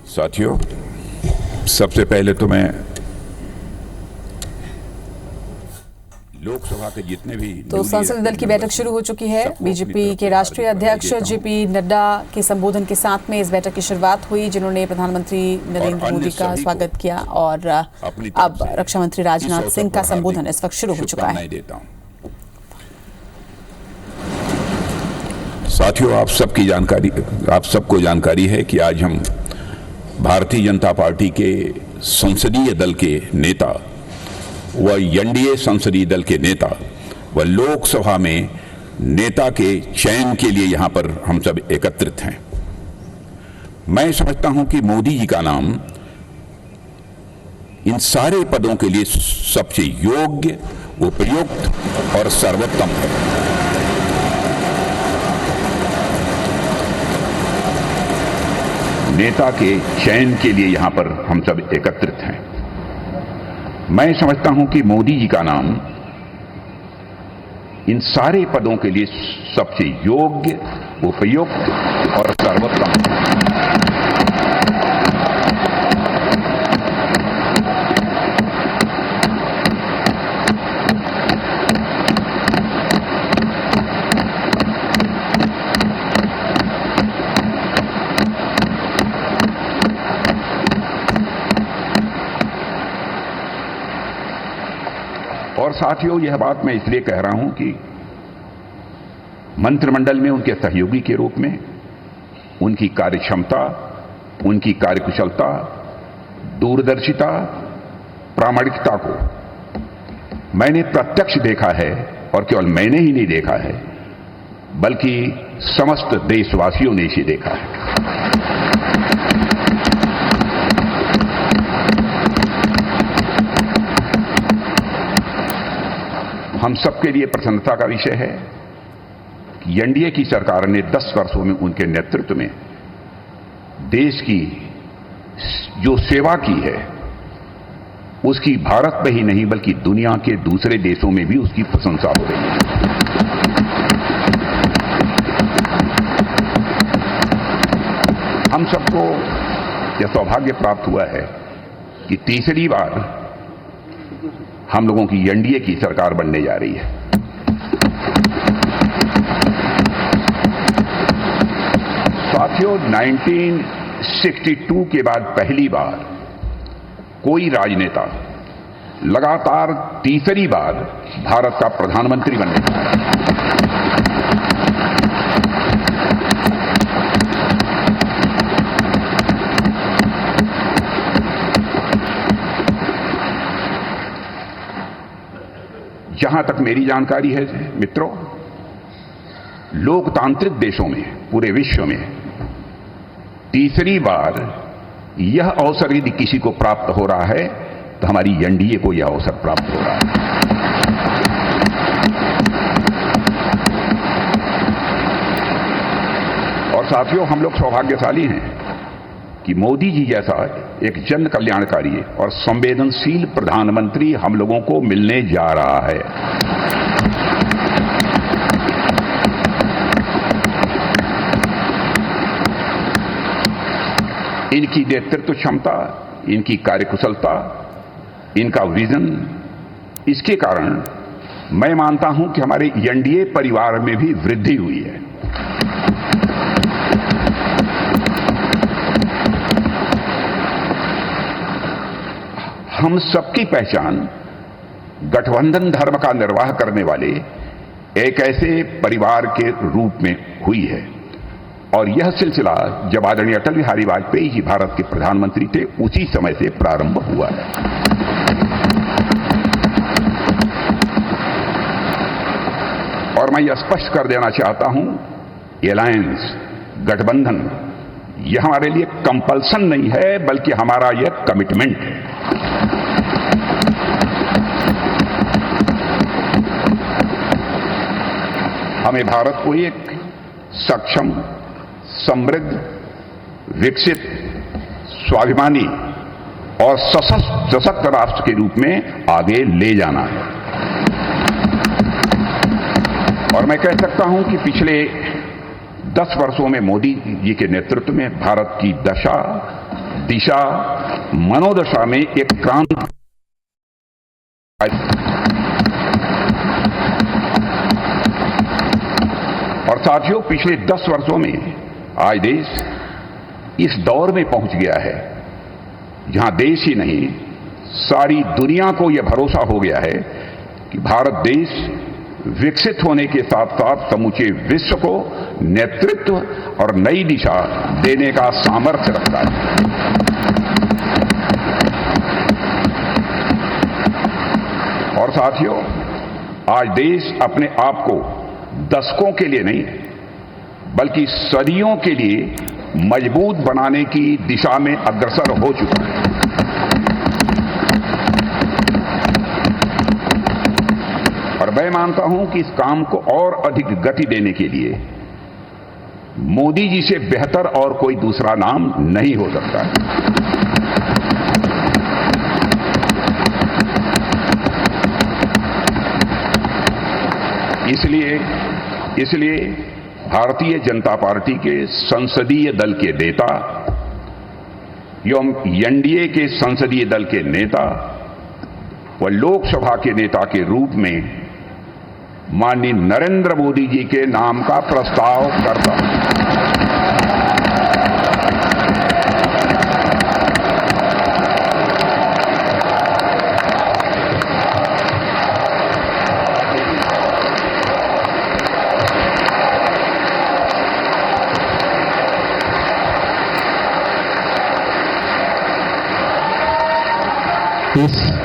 साथियों, सबसे पहले तो मैं लोकसभा के जितने भी तो संसदीय दल की बैठक शुरू हो चुकी है। बीजेपी के राष्ट्रीय अध्यक्ष जेपी नड्डा के संबोधन के साथ में इस बैठक की शुरुआत हुई, जिन्होंने प्रधानमंत्री नरेंद्र मोदी का स्वागत किया और अब रक्षा मंत्री राजनाथ सिंह का संबोधन इस वक्त शुरू हो चुका है। साथियों, आप सबको जानकारी है कि आज हम भारतीय जनता पार्टी के संसदीय दल के नेता व एनडीए संसदीय दल के नेता व लोकसभा में नेता के चयन के लिए यहां पर हम सब एकत्रित हैं। मैं समझता हूं कि मोदी जी का नाम इन सारे पदों के लिए सबसे योग्य, उपयुक्त और सर्वोत्तम है। नेता के चयन के लिए यहां पर हम सब एकत्रित हैं। मैं समझता हूं कि मोदी जी का नाम इन सारे पदों के लिए सबसे योग्य, उपयुक्त और सर्वोत्तम है। और साथियों, यह बात मैं इसलिए कह रहा हूं कि मंत्रिमंडल में उनके सहयोगी के रूप में उनकी कार्यक्षमता, उनकी कार्यकुशलता, दूरदर्शिता, प्रामाणिकता को मैंने प्रत्यक्ष देखा है। और केवल मैंने ही नहीं देखा है, बल्कि समस्त देशवासियों ने इसे देखा है। हम सबके लिए प्रसन्नता का विषय है कि एनडीए की सरकार ने 10 वर्षों में उनके नेतृत्व में देश की जो सेवा की है, उसकी भारत में ही नहीं बल्कि दुनिया के दूसरे देशों में भी उसकी प्रशंसा हो रही है। हम सबको यह सौभाग्य प्राप्त हुआ है कि तीसरी बार हम लोगों की एनडीए की सरकार बनने जा रही है। साथियों, 1962 के बाद पहली बार कोई राजनेता लगातार तीसरी बार भारत का प्रधानमंत्री बनने जा रहा है। जहां तक मेरी जानकारी है मित्रों, लोकतांत्रिक देशों में, पूरे विश्व में तीसरी बार यह अवसर यदि किसी को प्राप्त हो रहा है तो हमारी एनडीए को यह अवसर प्राप्त हो रहा है। और साथियों, हम लोग सौभाग्यशाली हैं कि मोदी जी जैसा एक जन कल्याणकारी और संवेदनशील प्रधानमंत्री हम लोगों को मिलने जा रहा है। इनकी नेतृत्व क्षमता, इनकी कार्यकुशलता, इनका विजन, इसके कारण मैं मानता हूं कि हमारे एनडीए परिवार में भी वृद्धि हुई है। हम सबकी पहचान गठबंधन धर्म का निर्वाह करने वाले एक ऐसे परिवार के रूप में हुई है। और यह सिलसिला जब आदरणीय अटल बिहारी वाजपेयी जी भारत के प्रधानमंत्री थे, उसी समय से प्रारंभ हुआ है। और मैं यह स्पष्ट कर देना चाहता हूं, एलायंस, गठबंधन, यह हमारे लिए कंपल्सन नहीं है, बल्कि हमारा यह कमिटमेंट है। हमें भारत को एक सक्षम, समृद्ध, विकसित, स्वाभिमानी और सशक्त राष्ट्र के रूप में आगे ले जाना है। और मैं कह सकता हूं कि पिछले 10 वर्षों में मोदी जी के नेतृत्व में भारत की दशा, दिशा, मनोदशा में एक क्रांति। और साथियों, पिछले 10 वर्षों में आज देश इस दौर में पहुंच गया है जहां देश ही नहीं, सारी दुनिया को यह भरोसा हो गया है कि भारत देश विकसित होने के साथ साथ समूचे विश्व को नेतृत्व और नई दिशा देने का सामर्थ्य रखता है। और साथियों, आज देश अपने आप को दशकों के लिए नहीं बल्कि सदियों के लिए मजबूत बनाने की दिशा में अग्रसर हो चुका है। और मैं मानता हूं कि इस काम को और अधिक गति देने के लिए मोदी जी से बेहतर और कोई दूसरा नाम नहीं हो सकता है। इसलिए भारतीय जनता पार्टी के संसदीय दल के नेता एवं एनडीए के संसदीय दल के नेता व लोकसभा के नेता के रूप में माननीय नरेंद्र मोदी जी के नाम का प्रस्ताव करता हूं। इस